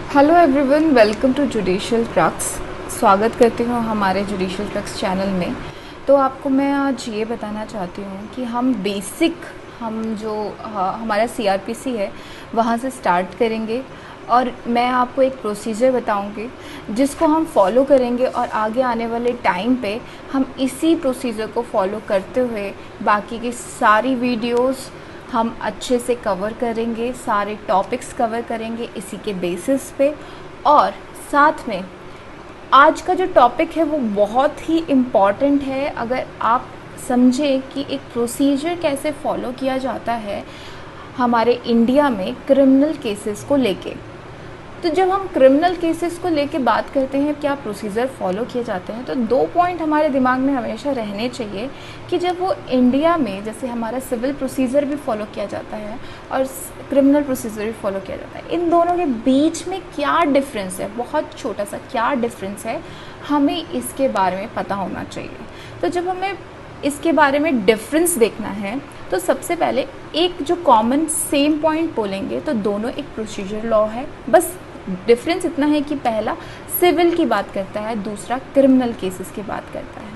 Hello everyone, welcome to Judicial Crux. स्वागत करती हूँ हमारे जुडिशियल क्रक्स चैनल में। तो आपको मैं आज ये बताना चाहती हूँ कि हम जो हमारा सीआरपीसी है वहाँ से स्टार्ट करेंगे और मैं आपको एक प्रोसीजर बताऊँगी जिसको हम फॉलो करेंगे और आगे आने वाले टाइम पे हम इसी प्रोसीजर को फॉलो करते हुए बाकी की सारी वीडियोस हम अच्छे से कवर करेंगे, सारे टॉपिक्स कवर करेंगे इसी के बेसिस पे। और साथ में आज का जो टॉपिक है वो बहुत ही इम्पॉर्टेंट है। अगर आप समझें कि एक प्रोसीजर कैसे फॉलो किया जाता है हमारे इंडिया में क्रिमिनल केसेस को लेके, तो जब हम क्रिमिनल केसेस को लेके बात करते हैं क्या प्रोसीजर फॉलो किए जाते हैं, तो दो पॉइंट हमारे दिमाग में हमेशा रहने चाहिए कि जब वो इंडिया में जैसे हमारा सिविल प्रोसीजर भी फॉलो किया जाता है और क्रिमिनल प्रोसीजर भी फॉलो किया जाता है, इन दोनों के बीच में क्या डिफरेंस है, बहुत छोटा सा क्या डिफरेंस है, हमें इसके बारे में पता होना चाहिए। तो जब हमें इसके बारे में डिफरेंस देखना है तो सबसे पहले एक जो कॉमन सेम पॉइंट बोलेंगे तो दोनों एक प्रोसीजर लॉ है। बस डिफरेंस इतना है कि पहला सिविल की बात करता है, दूसरा क्रिमिनल केसेस की बात करता है।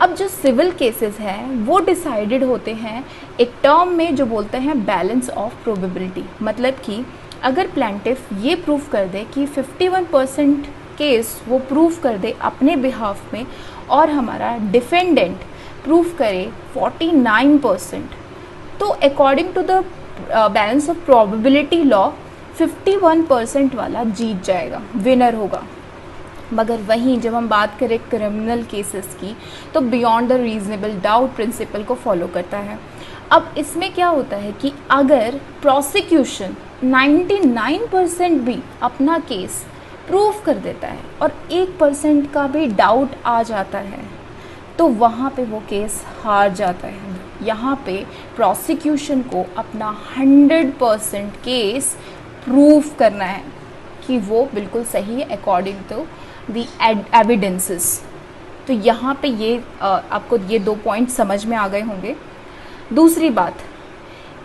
अब जो सिविल केसेस हैं वो डिसाइडेड होते हैं एक टर्म में जो बोलते हैं बैलेंस ऑफ प्रोबेबिलिटी। मतलब कि अगर प्लेंटिफ ये प्रूव कर दे कि 51% केस वो प्रूव कर दे अपने बिहाफ में और हमारा डिफेंडेंट प्रूव करे 49%, तो according to the balance of probability law 51% वाला जीत जाएगा, विनर होगा। मगर वहीं जब हम बात करें क्रिमिनल केसेस की तो beyond the reasonable doubt principle को फॉलो करता है। अब इसमें क्या होता है कि अगर प्रोसिक्यूशन 99% भी अपना केस प्रूव कर देता है और 1% का भी डाउट आ जाता है तो वहाँ पे वो केस हार जाता है। यहाँ पे प्रोसिक्यूशन को अपना 100% केस प्रूव करना है कि वो बिल्कुल सही है अकॉर्डिंग टू द एविडेंसेस। तो यहाँ पे ये आपको ये दो पॉइंट समझ में आ गए होंगे। दूसरी बात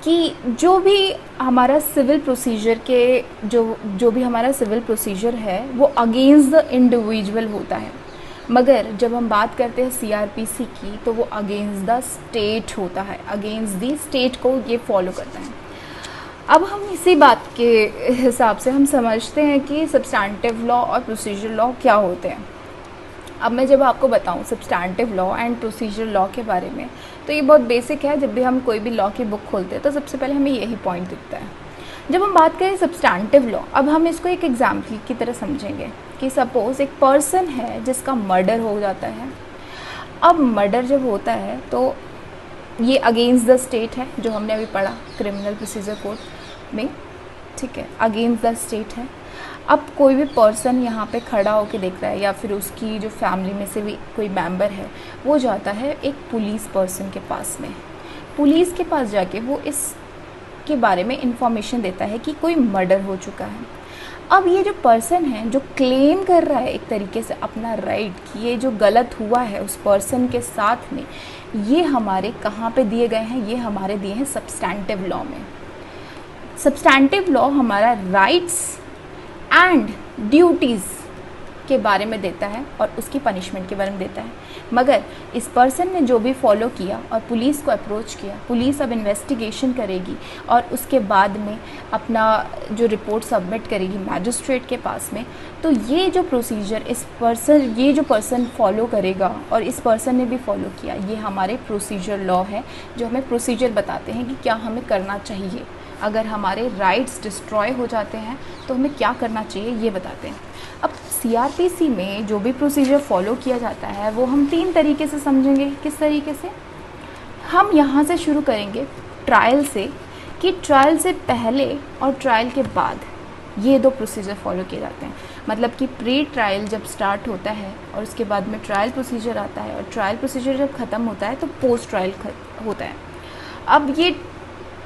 कि जो भी हमारा सिविल प्रोसीजर के जो भी हमारा सिविल प्रोसीजर है वो अगेंस्ट द इंडिविजुअल होता है, मगर जब हम बात करते हैं सीआरपीसी की तो वो अगेंस्ट द स्टेट होता है, अगेंस्ट द स्टेट को ये फॉलो करता है। अब हम इसी बात के हिसाब से हम समझते हैं कि सब्सटैंटिव लॉ और प्रोसीजर लॉ क्या होते हैं। अब मैं जब आपको बताऊं substantive law and procedure law के बारे में तो ये बहुत बेसिक है। जब भी हम कोई भी लॉ की बुक खोलते हैं तो सबसे पहले हमें यही पॉइंट दिखता है। जब हम बात करें सब्सटैंटिव लॉ, अब हम इसको एक एग्जाम्पल की तरह समझेंगे कि सपोज़ एक पर्सन है जिसका मर्डर हो जाता है। अब मर्डर जब होता है तो ये अगेंस्ट द स्टेट है, जो हमने अभी पढ़ा क्रिमिनल प्रोसीजर कोड में, ठीक है, अगेंस्ट द स्टेट है। अब कोई भी पर्सन यहाँ पे खड़ा होकर देख रहा है या फिर उसकी जो फैमिली में से भी कोई मेंबर है वो जाता है एक पुलिस पर्सन के पास में। पुलिस के पास जाके वो इस के बारे में इंफॉर्मेशन देता है कि कोई मर्डर हो चुका है। अब ये जो पर्सन है जो क्लेम कर रहा है एक तरीके से अपना राइट कि ये जो गलत हुआ है उस पर्सन के साथ में, ये हमारे कहाँ पे दिए गए हैं, ये हमारे दिए हैं सब्सटैंटिव लॉ में। सब्सटैंटिव लॉ हमारा राइट्स एंड ड्यूटीज़ के बारे में देता है और उसकी पनिशमेंट के बारे में देता है। मगर इस पर्सन ने जो भी फॉलो किया और पुलिस को अप्रोच किया, पुलिस अब इन्वेस्टिगेशन करेगी और उसके बाद में अपना जो रिपोर्ट सबमिट करेगी मैजिस्ट्रेट के पास में। तो ये जो प्रोसीजर ये जो पर्सन फॉलो करेगा और इस पर्सन ने भी फॉलो किया, ये हमारे प्रोसीजर लॉ है जो हमें प्रोसीजर बताते हैं कि क्या हमें करना चाहिए। अगर हमारे राइट्स डिस्ट्रॉय हो जाते हैं तो हमें क्या करना चाहिए ये बताते हैं। अब सीआरपीसी में जो भी प्रोसीजर फॉलो किया जाता है वो हम 3 तरीके से समझेंगे। किस तरीके से? हम यहाँ से शुरू करेंगे ट्रायल से, कि ट्रायल से पहले और ट्रायल के बाद ये 2 प्रोसीजर फॉलो किए जाते हैं। मतलब कि प्री ट्रायल जब स्टार्ट होता है और उसके बाद में ट्रायल प्रोसीजर आता है और ट्रायल प्रोसीजर जब ख़त्म होता है तो पोस्ट ट्रायल होता है। अब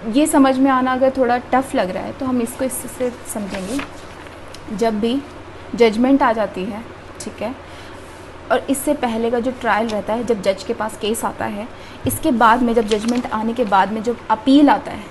ये समझ में आना अगर थोड़ा टफ लग रहा है तो हम इसको इससे समझेंगे। जब भी जजमेंट आ जाती है, ठीक है, और इससे पहले का जो ट्रायल रहता है, जब जज के पास केस आता है, इसके बाद में जब जजमेंट आने के बाद में जब अपील आता है,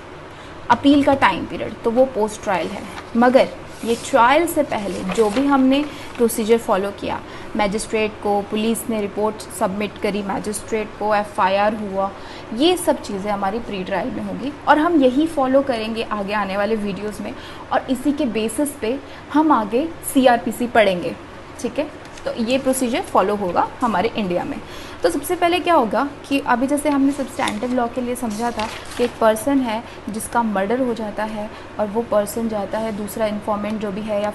अपील का टाइम पीरियड, तो वो पोस्ट ट्रायल है। मगर ये ट्रायल से पहले जो भी हमने प्रोसीजर फॉलो किया, मैजिस्ट्रेट को, पुलिस ने रिपोर्ट सबमिट करी मैजिस्ट्रेट को, एफआईआर हुआ, ये सब चीज़ें हमारी प्री ट्रायल में होगी और हम यही फॉलो करेंगे आगे आने वाले वीडियोस में और इसी के बेसिस पे हम आगे सीआरपीसी पढ़ेंगे। ठीक है, तो ये प्रोसीजर फॉलो होगा हमारे इंडिया में। तो सबसे पहले क्या होगा कि अभी जैसे हमने सब्सटैंटिव लॉ के लिए समझा था कि एक पर्सन है जिसका मर्डर हो जाता है और वो पर्सन जाता है, दूसरा इन्फॉर्मेंट जो भी है या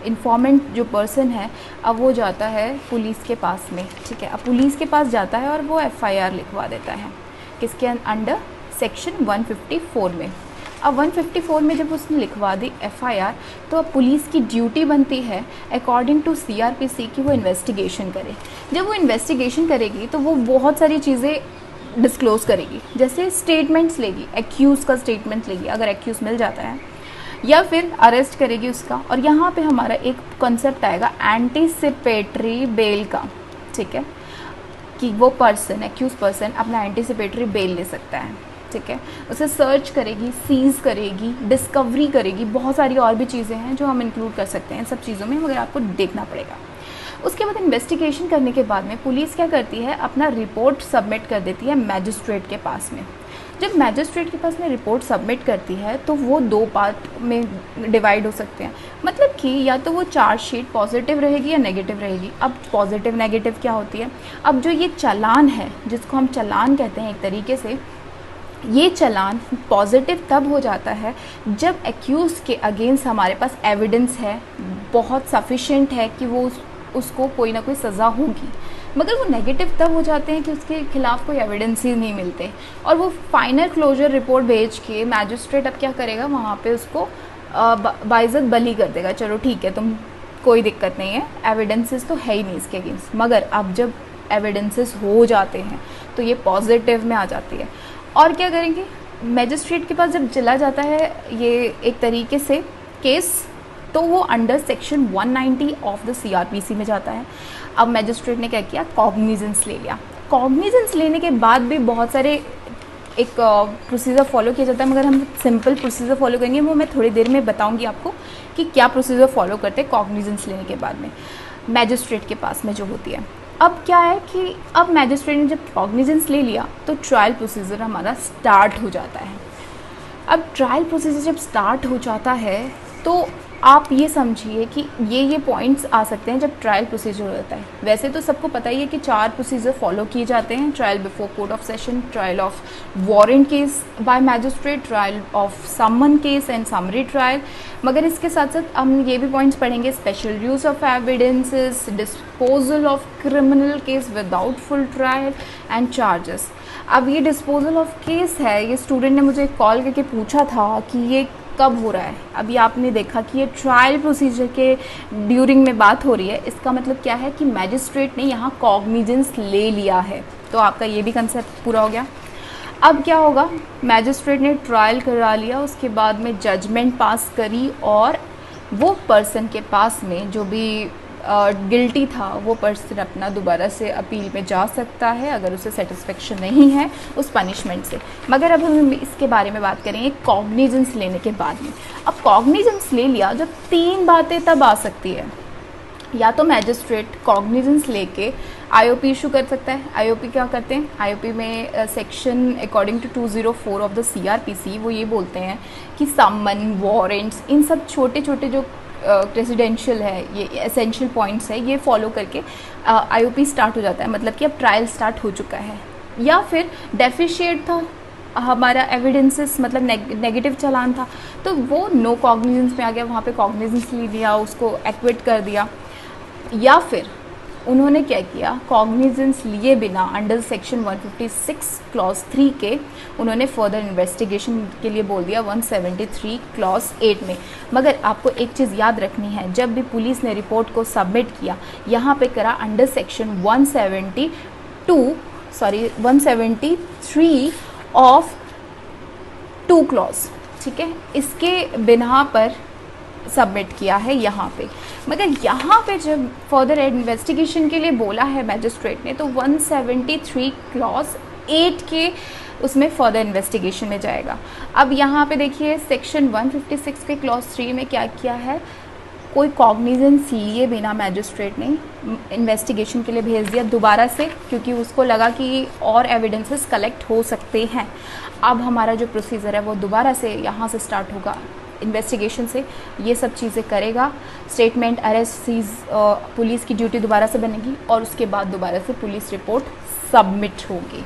इन्फॉर्मेंट जो पर्सन है, अब वो जाता है पुलिस के पास में। ठीक है, अब पुलिस के पास जाता है और वो एफआईआर लिखवा देता है किसके अंडर, सेक्शन 154 में। अब 154 में जब उसने लिखवा दी एफआईआर, तो अब पुलिस की ड्यूटी बनती है अकॉर्डिंग टू सीआरपीसी कि वो इन्वेस्टिगेशन करे। जब वो इन्वेस्टिगेशन करेगी तो वो बहुत सारी चीज़ें डिस्क्लोज़ करेगी, जैसे स्टेटमेंट्स लेगी, एक्यूज़ का स्टेटमेंट लेगी अगर एक्यूज़ मिल जाता है, या फिर अरेस्ट करेगी उसका। और यहाँ पे हमारा एक कॉन्सेप्ट आएगा एंटीसिपेटरी बेल का। ठीक है, कि वो पर्सन, एक्यूज पर्सन अपना एंटीसिपेटरी बेल ले सकता है। ठीक है, उसे सर्च करेगी, सीज करेगी, डिस्कवरी करेगी, बहुत सारी और भी चीज़ें हैं जो हम इंक्लूड कर सकते हैं इन सब चीज़ों में, मगर आपको देखना पड़ेगा। उसके बाद इन्वेस्टिगेशन करने के बाद में पुलिस क्या करती है, अपना रिपोर्ट सबमिट कर देती है मैजिस्ट्रेट के पास में। जब मैजिस्ट्रेट के पास में रिपोर्ट सबमिट करती है तो वो दो पार्ट में डिवाइड हो सकते हैं, मतलब कि या तो वो चार्जशीट पॉजिटिव रहेगी या नेगेटिव रहेगी। अब पॉजिटिव नेगेटिव क्या होती है, अब जो ये चालान है जिसको हम चालान कहते हैं एक तरीके से, ये चालान पॉजिटिव तब हो जाता है जब एक्यूज़ के अगेंस्ट हमारे पास एविडेंस है, बहुत सफिशिएंट है कि वो उसको कोई ना कोई सज़ा होगी। मगर वो नेगेटिव तब हो जाते हैं कि उसके खिलाफ़ कोई एविडेंस ही नहीं मिलते और वो फाइनल क्लोजर रिपोर्ट भेज के मैजिस्ट्रेट अब क्या करेगा, वहाँ पे उसको बाइज़्ज़त बरी कर देगा। चलो ठीक है, तुम कोई दिक्कत नहीं है, एविडेंसेस तो है ही नहीं इसके अगेंस्ट। मगर अब जब एविडेंसेस हो जाते हैं तो ये पॉजिटिव में आ जाती है और क्या करेंगे, मैजिस्ट्रेट के पास जब चला जाता है ये एक तरीके से केस, तो वो under section 190 of the CrPC में जाता है। अब मैजिस्ट्रेट ने क्या किया, कॉग्निजेंस ले लिया। कॉग्निजेंस लेने के बाद भी बहुत सारे एक प्रोसीजर फॉलो किया जाता है, मगर हम सिंपल प्रोसीजर फॉलो करेंगे, वो मैं थोड़ी देर में बताऊंगी आपको कि क्या प्रोसीजर फॉलो करते हैं कॉग्निजेंस लेने के बाद में मैजिस्ट्रेट के पास में जो होती है। अब क्या है कि अब मैजिस्ट्रेट ने जब कॉग्निजेंस ले लिया तो ट्रायल प्रोसीजर हमारा स्टार्ट हो जाता है। अब ट्रायल प्रोसीजर जब स्टार्ट हो जाता है तो आप ये समझिए कि ये पॉइंट्स आ सकते हैं जब ट्रायल प्रोसीजर होता है। वैसे तो सबको पता ही है कि 4 प्रोसीजर फॉलो किए जाते हैं, trial before court of session, trial of warrant case by magistrate, trial of summon case and summary trial. मगर इसके साथ साथ हम ये भी पॉइंट्स पढ़ेंगे, special use of evidences, disposal of criminal case without full trial and charges. अब ये डिस्पोजल ऑफ केस है, ये स्टूडेंट ने मुझे कॉल करके पूछा था कि ये कब हो रहा है। अभी आपने देखा कि ये ट्रायल प्रोसीजर के ड्यूरिंग में बात हो रही है, इसका मतलब क्या है कि मैजिस्ट्रेट ने यहाँ कॉग्निजेंस ले लिया है। तो आपका ये भी कंसेप्ट पूरा हो गया। अब क्या होगा, मैजिस्ट्रेट ने ट्रायल करा लिया, उसके बाद में जजमेंट पास करी और वो पर्सन के पास में जो भी गिल्टी था वो पर्सन अपना दोबारा से अपील में जा सकता है अगर उसे सेटिस्फेक्शन नहीं है उस पनिशमेंट से। मगर अब हम इसके बारे में बात करेंगे कॉग्निजेंस लेने के बाद में। अब कॉग्निजेंस ले लिया, जब 3 बातें तब आ सकती है, या तो मैजिस्ट्रेट कॉग्निजेंस लेके आईओपी इशू कर सकता है। आईओपी क्या करते हैं, आईओपी में section according to 204 of the CrPC वो ये बोलते हैं कि समन, वारंट्स, इन सब छोटे छोटे जो रेजिडेंशियल है, ये एसेंशियल पॉइंट्स है, ये फॉलो करके आईओपी स्टार्ट हो जाता है, मतलब कि अब ट्रायल स्टार्ट हो चुका है। या फिर डेफिशिएट था हमारा एविडेंसेस, मतलब नेगेटिव चालान था, तो वो नो कॉग्निजेंस में आ गया, वहाँ पे कॉग्निजेंस ले लिया, उसको एक्विट कर दिया। या फिर उन्होंने क्या किया, कॉग्निजेंस लिए बिना अंडर सेक्शन 156 क्लॉज 3 के उन्होंने फर्दर इन्वेस्टिगेशन के लिए बोल दिया 173 क्लॉज 8 में। मगर आपको एक चीज़ याद रखनी है, जब भी पुलिस ने रिपोर्ट को सबमिट किया, यहाँ पे करा अंडर सेक्शन 173 ऑफ 2 क्लॉज, ठीक है, इसके बिना पर सबमिट किया है यहाँ पे। मगर यहाँ पे जब फर्दर इन्वेस्टिगेशन के लिए बोला है मैजिस्ट्रेट ने, तो 173 क्लॉज 8 के उसमें फर्दर इन्वेस्टिगेशन में जाएगा। अब यहाँ पे देखिए सेक्शन 156 के क्लॉज 3 में क्या किया है, कोई कॉग्निजेंस लिए बिना मैजिस्ट्रेट ने इन्वेस्टिगेशन के लिए भेज दिया दोबारा से, क्योंकि उसको लगा कि और एविडेंसेस कलेक्ट हो सकते हैं। अब हमारा जो प्रोसीजर है वो दोबारा से यहाँ से स्टार्ट होगा, इन्वेस्टिगेशन से ये सब चीज़ें करेगा। स्टेटमेंट, अरेस्ट, सीज, पुलिस की ड्यूटी दोबारा से बनेगी और उसके बाद दोबारा से पुलिस रिपोर्ट सबमिट होगी।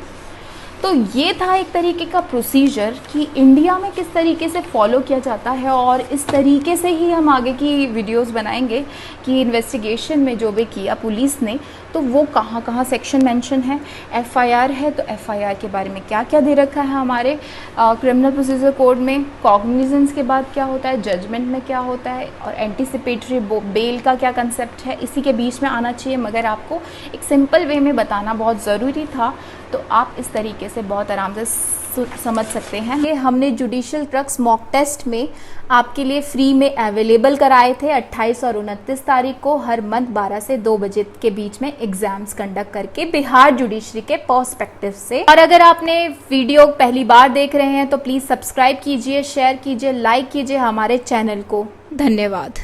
तो ये था एक तरीके का प्रोसीजर कि इंडिया में किस तरीके से फॉलो किया जाता है, और इस तरीके से ही हम आगे की वीडियोस बनाएंगे कि इन्वेस्टिगेशन में जो भी किया पुलिस ने, तो वो कहाँ कहाँ सेक्शन मेंशन है। एफआईआर है तो एफआईआर के बारे में क्या क्या दे रखा है हमारे क्रिमिनल प्रोसीजर कोड में, कॉग्निजेंस के बाद क्या होता है, जजमेंट में क्या होता है, और एंटीसिपेटरी बेल का क्या कंसेप्ट है, इसी के बीच में आना चाहिए। मगर आपको एक सिंपल वे में बताना बहुत ज़रूरी था, तो आप इस तरीके से बहुत आराम से समझ सकते हैं। ये हमने जुडिशियल क्रक्स मॉक टेस्ट में आपके लिए फ्री में अवेलेबल कराए थे 28 और 29 तारीख को, हर मंथ 12 से 2 बजे के बीच में एग्जाम्स कंडक्ट करके बिहार जुडिशरी के पर्सपेक्टिव से। और अगर आपने वीडियो पहली बार देख रहे हैं तो प्लीज़ सब्सक्राइब कीजिए, शेयर कीजिए, लाइक कीजिए हमारे चैनल को। धन्यवाद।